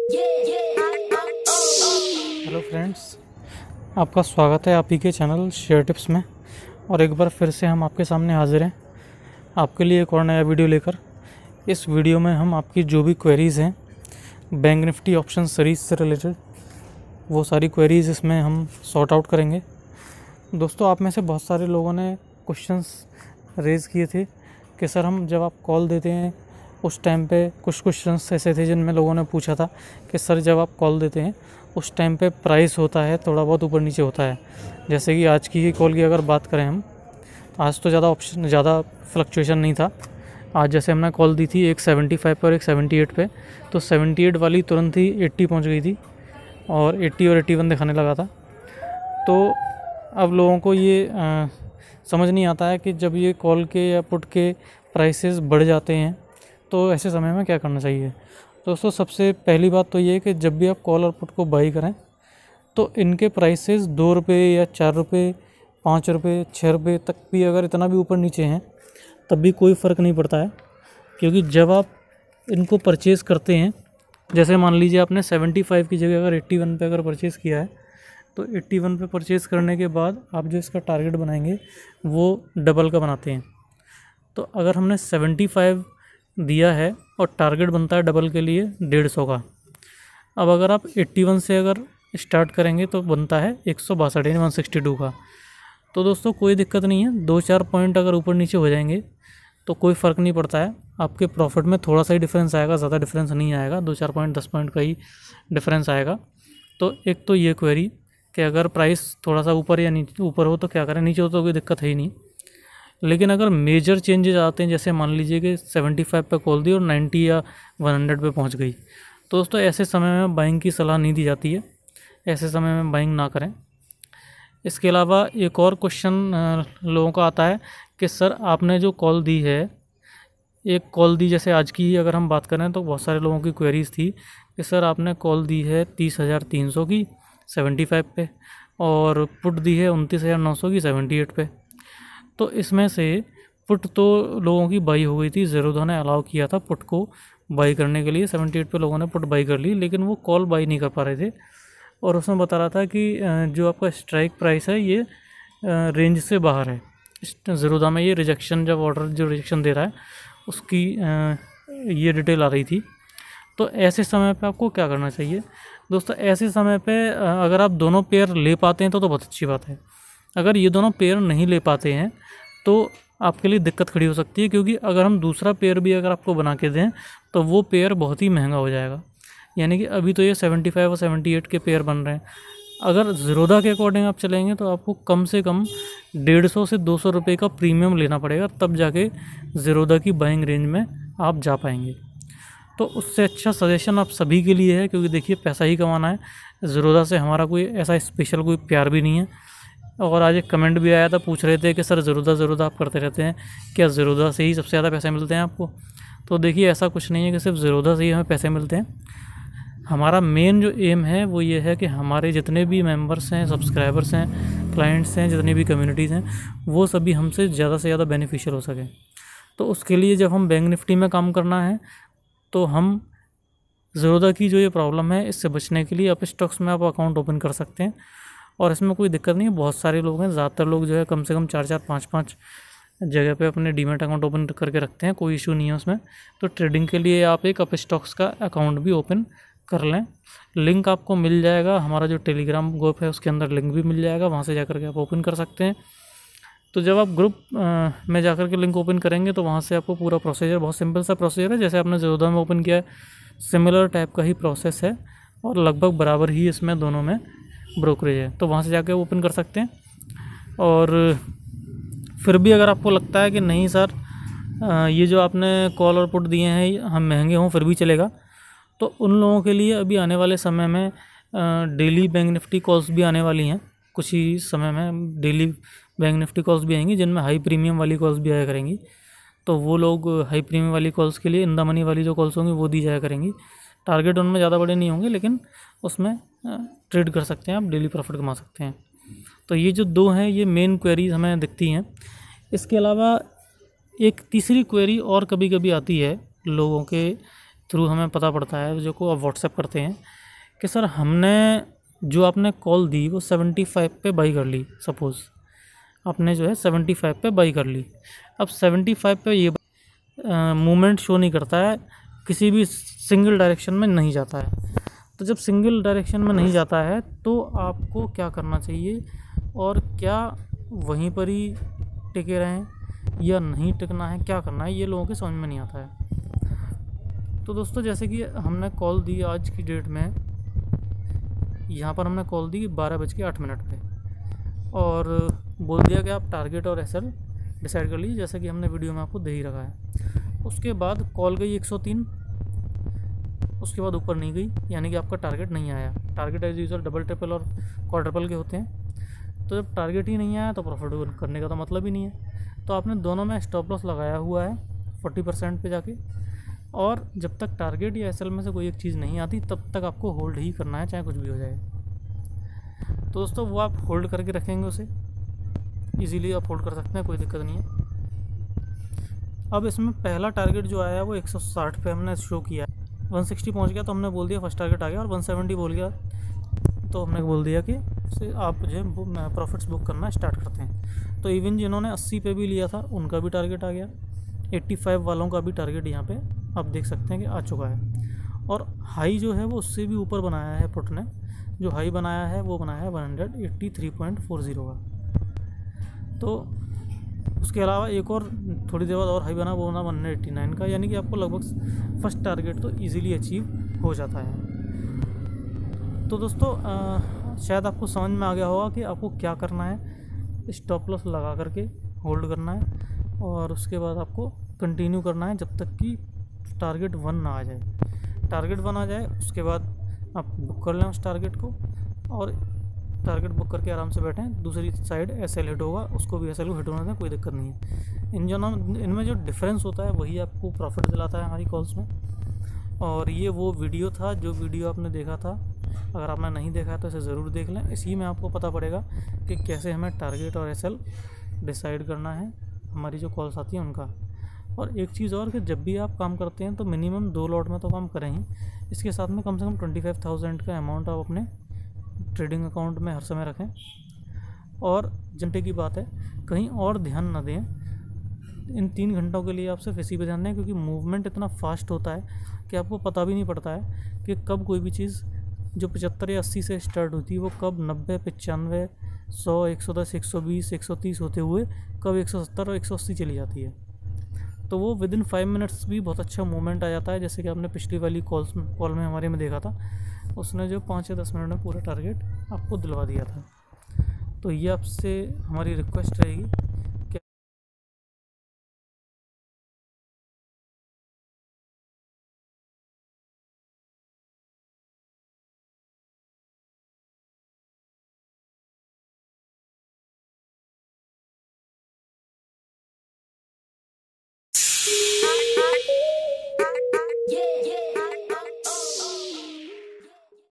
Hello friends, आपका स्वागत है आप ही के चैनल शेयर टिप्स में। और एक बार फिर से हम आपके सामने हाजिर हैं आपके लिए एक और नया वीडियो लेकर। इस वीडियो में हम आपकी जो भी क्वेरीज़ हैं बैंक निफ्टी ऑप्शन सीरीज़ से रिलेटेड, वो सारी क्वेरीज़ इसमें हम सॉर्ट आउट करेंगे। दोस्तों, आप में से बहुत सारे लोगों ने क्वेश्चंस रेज़ किए थे कि सर हम जब आप कॉल देते हैं उस टाइम पे कुछ क्वेश्चंस ऐसे थे जिनमें लोगों ने पूछा था कि सर जब आप कॉल देते हैं उस टाइम पे प्राइस होता है थोड़ा बहुत ऊपर नीचे होता है। जैसे कि आज की ही कॉल की अगर बात करें हम, आज तो ज़्यादा फ्लक्चुएशन नहीं था। आज जैसे हमने कॉल दी थी एक 75 पे और एक 78 पे, तो 78 वाली तुरंत ही 80 पहुंच गई थी और 80 और 81 दिखाने लगा था। तो अब लोगों को ये समझ नहीं आता है कि जब ये कॉल के या पुट के प्राइसेस बढ़ जाते हैं तो ऐसे समय में क्या करना चाहिए। दोस्तों, सबसे पहली बात तो ये है कि जब भी आप कॉल और पुट को बाई करें तो इनके प्राइसेस 2 रुपये या 4 रुपये, 5 रुपये, 6 रुपये तक भी अगर इतना भी ऊपर नीचे हैं तब भी कोई फ़र्क नहीं पड़ता है। क्योंकि जब आप इनको परचेज़ करते हैं, जैसे मान लीजिए आपने 75 की जगह अगर 81 पे अगर परचेज़ किया है, तो 81 पे परचेज़ करने के बाद आप जो इसका टारगेट बनाएंगे वो डबल का बनाते हैं। तो अगर हमने 75 दिया है और टारगेट बनता है डबल के लिए 150 का, अब अगर आप 81 से अगर स्टार्ट करेंगे तो बनता है 162 यानी 162 का। तो दोस्तों, कोई दिक्कत नहीं है, 2-4 पॉइंट अगर ऊपर नीचे हो जाएंगे तो कोई फ़र्क नहीं पड़ता है। आपके प्रॉफिट में थोड़ा सा ही डिफरेंस आएगा, ज़्यादा डिफरेंस नहीं आएगा, 2-4 पॉइंट 10 पॉइंट का ही डिफरेंस आएगा। तो एक तो ये क्वेरी कि अगर प्राइस थोड़ा सा ऊपर या नीचे ऊपर हो तो क्या करें, नीचे हो तो कोई दिक्कत है ही नहीं। लेकिन अगर मेजर चेंजेस आते हैं, जैसे मान लीजिए कि 75 पे कॉल दी और 90 या 100 पे पहुंच गई, तो दोस्तों ऐसे समय में बाइंग की सलाह नहीं दी जाती है। ऐसे समय में बाइंग ना करें। इसके अलावा एक और क्वेश्चन लोगों का आता है कि सर आपने जो कॉल दी है, एक कॉल दी जैसे आज की ही अगर हम बात करें तो बहुत सारे लोगों की क्वेरीज थी कि सर आपने कॉल दी है 30,300 की 75 पे और पुट दी है 29,900 की 78 पे। तो इसमें से पुट तो लोगों की बाई हो गई थी, ज़ेरोधा ने अलाउ किया था पुट को बाई करने के लिए। 78 पे लोगों ने पुट बाई कर ली, लेकिन वो कॉल बाई नहीं कर पा रहे थे। और उसमें बता रहा था कि जो आपका स्ट्राइक प्राइस है ये रेंज से बाहर है। ज़ेरोधा में ये रिजेक्शन, जब ऑर्डर जो रिजेक्शन दे रहा है उसकी ये डिटेल आ रही थी। तो ऐसे समय पे आपको क्या करना चाहिए दोस्तों? ऐसे समय पे अगर आप दोनों पेयर ले पाते हैं तो बहुत अच्छी बात है। अगर ये दोनों पेयर नहीं ले पाते हैं तो आपके लिए दिक्कत खड़ी हो सकती है, क्योंकि अगर हम दूसरा पेयर भी अगर आपको बना के दें तो वो पेयर बहुत ही महंगा हो जाएगा। यानी कि अभी तो ये 75 और 78 के पेयर बन रहे हैं। अगर ज़ेरोधा के अकॉर्डिंग आप चलेंगे तो आपको कम से कम 150 से 200 रुपये का प्रीमियम लेना पड़ेगा, तब जाके ज़ेरोधा की बाइंग रेंज में आप जा पाएंगे। तो उससे अच्छा सजेशन आप सभी के लिए है, क्योंकि देखिए पैसा ही कमाना है। ज़ेरोधा से हमारा कोई ऐसा स्पेशल कोई प्यार भी नहीं है। और आज एक कमेंट भी आया था, पूछ रहे थे कि सर ज़ेरोधा आप करते रहते हैं, क्या ज़ेरोधा से ही सबसे ज़्यादा पैसे मिलते हैं आपको? तो देखिए ऐसा कुछ नहीं है कि सिर्फ ज़ेरोधा से ही हमें पैसे मिलते हैं। हमारा मेन जो एम है वो ये है कि हमारे जितने भी मेंबर्स हैं, सब्सक्राइबर्स हैं, क्लाइंट्स हैं, जितनी भी कम्युनिटीज़ हैं, वो सभी हमसे ज़्यादा से ज़्यादा बेनिफिशियल हो सकें। तो उसके लिए जब हम बैंक निफ्टी में काम करना है तो हम ज़ेरोधा की जो ये प्रॉब्लम है इससे बचने के लिए अपस्टॉक्स में आप अकाउंट ओपन कर सकते हैं। और इसमें कोई दिक्कत नहीं है, बहुत सारे लोग हैं, ज़्यादातर लोग जो है कम से कम 4-4, 5-5 जगह पे अपने डीमैट अकाउंट ओपन करके रखते हैं, कोई इशू नहीं है उसमें। तो ट्रेडिंग के लिए आप एक अपस्टॉक्स का अकाउंट भी ओपन कर लें। लिंक आपको मिल जाएगा, हमारा जो टेलीग्राम ग्रुप है उसके अंदर लिंक भी मिल जाएगा, वहाँ से जाकर के आप ओपन कर सकते हैं। तो जब आप ग्रुप में जाकर के लिंक ओपन करेंगे तो वहाँ से आपको पूरा प्रोसीजर, बहुत सिंपल सा प्रोसीजर है, जैसे आपने ज़ेरोधा में ओपन किया है सिमिलर टाइप का ही प्रोसेस है और लगभग बराबर ही इसमें दोनों में ब्रोकरेज है। तो वहाँ से जाकर ओपन कर सकते हैं। और फिर भी अगर आपको लगता है कि नहीं सर ये जो आपने कॉल और पुट दिए हैं हम महंगे हों फिर भी चलेगा, तो उन लोगों के लिए अभी आने वाले समय में डेली बैंक निफ्टी कॉल्स भी आने वाली हैं। कुछ ही समय में डेली बैंक निफ्टी कॉल्स भी आएंगी जिनमें हाई प्रीमियम वाली कॉल्स भी आया करेंगी। तो वो लोग हाई प्रीमियम वाली कॉल्स के लिए इन द मनी वाली जो कॉल्स होंगी वो दी जाया करेंगी। टारगेट उनमें ज़्यादा बड़े नहीं होंगे, लेकिन उसमें ट्रेड कर सकते हैं, आप डेली प्रॉफिट कमा सकते हैं। तो ये जो दो हैं ये मेन क्वेरीज हमें दिखती हैं। इसके अलावा एक तीसरी क्वेरी और कभी कभी आती है लोगों के थ्रू हमें पता पड़ता है, जो को आप व्हाट्सएप करते हैं कि सर हमने जो आपने कॉल दी वो 75 पे बाई कर ली। सपोज़ आपने जो है 75 पे बाई कर ली। अब 75 पे ये मूवमेंट शो नहीं करता है, किसी भी सिंगल डायरेक्शन में नहीं जाता है। तो जब सिंगल डायरेक्शन में नहीं जाता है तो आपको क्या करना चाहिए, और क्या वहीं पर ही टिके रहें या नहीं टिकना है, क्या करना है, ये लोगों के समझ में नहीं आता है। तो दोस्तों जैसे कि हमने कॉल दी आज की डेट में, यहाँ पर हमने कॉल दी 12:08 पे और बोल दिया कि आप टारगेट और एसएल डिसाइड कर लीजिए, जैसा कि हमने वीडियो में आपको दे ही रखा है। उसके बाद कॉल गई 103, उसके बाद ऊपर नहीं गई, यानी कि आपका टारगेट नहीं आया। Target as usual double triple और क्वाड्रपल के होते हैं, तो जब टारगेट ही नहीं आया तो प्रॉफिट करने का तो मतलब ही नहीं है। तो आपने दोनों में स्टॉप लॉस लगाया हुआ है 40% पे जाके, और जब तक टारगेट या एसएल में से कोई एक चीज़ नहीं आती तब तक आपको होल्ड ही करना है, चाहे कुछ भी हो जाए। तो दोस्तों वो आप होल्ड करके रखेंगे, उसे इजीली आप होल्ड कर सकते हैं, कोई दिक्कत नहीं है। अब इसमें पहला टारगेट जो आया है वो 160 पे हमने शो किया, 160 पहुंच गया तो हमने बोल दिया फर्स्ट टारगेट आ गया, और 170 बोल गया तो हमने बोल दिया कि आप जो है प्रॉफिट्स बुक करना स्टार्ट करते हैं। तो इवन जिन्होंने 80 पे भी लिया था उनका भी टारगेट आ गया, 85 वालों का भी टारगेट यहाँ पे आप देख सकते हैं कि आ चुका है। और हाई जो है वो उससे भी ऊपर बनाया है पुट ने, जो हाई बनाया है वो बनाया है 183.40 का। तो उसके अलावा एक और थोड़ी देर बाद और हाई बना, वो बना 189 का, यानी कि आपको लगभग फर्स्ट टारगेट तो इजीली अचीव हो जाता है। तो दोस्तों शायद आपको समझ में आ गया होगा कि आपको क्या करना है। स्टॉप लॉस लगा करके होल्ड करना है, और उसके बाद आपको कंटिन्यू करना है जब तक कि टारगेट 1 ना आ जाए। टारगेट 1 आ जाए उसके बाद आप बुक कर लें उस टारगेट को, और टारगेट बुक करके आराम से बैठें। दूसरी साइड एसएल हिट होगा, उसको भी एसएल को हिट होने दें, कोई दिक्कत नहीं है। इनमें जो डिफरेंस होता है वही आपको प्रॉफिट दिलाता है हमारी कॉल्स में। और ये वो वीडियो था जो वीडियो आपने देखा था, अगर आपने नहीं देखा है तो इसे ज़रूर देख लें। इसी में आपको पता पड़ेगा कि कैसे हमें टारगेट और एसएल डिसाइड करना है हमारी जो कॉल्स आती हैं उनका। और एक चीज़ और कि जब भी आप काम करते हैं तो मिनिमम 2 लॉट में तो काम करें ही, इसके साथ में कम से कम 25,000 का अमाउंट आप अपने ट्रेडिंग अकाउंट में हर समय रखें। और घंटे की बात है, कहीं और ध्यान ना दें। इन 3 घंटों के लिए आप सिर्फ इसी पे ध्यान दें, क्योंकि मूवमेंट इतना फास्ट होता है कि आपको पता भी नहीं पड़ता है कि कब कोई भी चीज़ जो 75 या 80 से स्टार्ट होती है वो कब 90, 95, 100, 110, 120, 130 होते हुए कब 170 और 180 चली जाती है। तो वो विद इन 5 मिनट्स भी बहुत अच्छा मूवमेंट आ जाता है, जैसे कि आपने पिछली वाली कॉल में हमारे में देखा था, उसने जो 5 या 10 मिनट में पूरा टारगेट आपको दिलवा दिया था। तो ये आपसे हमारी रिक्वेस्ट रहेगी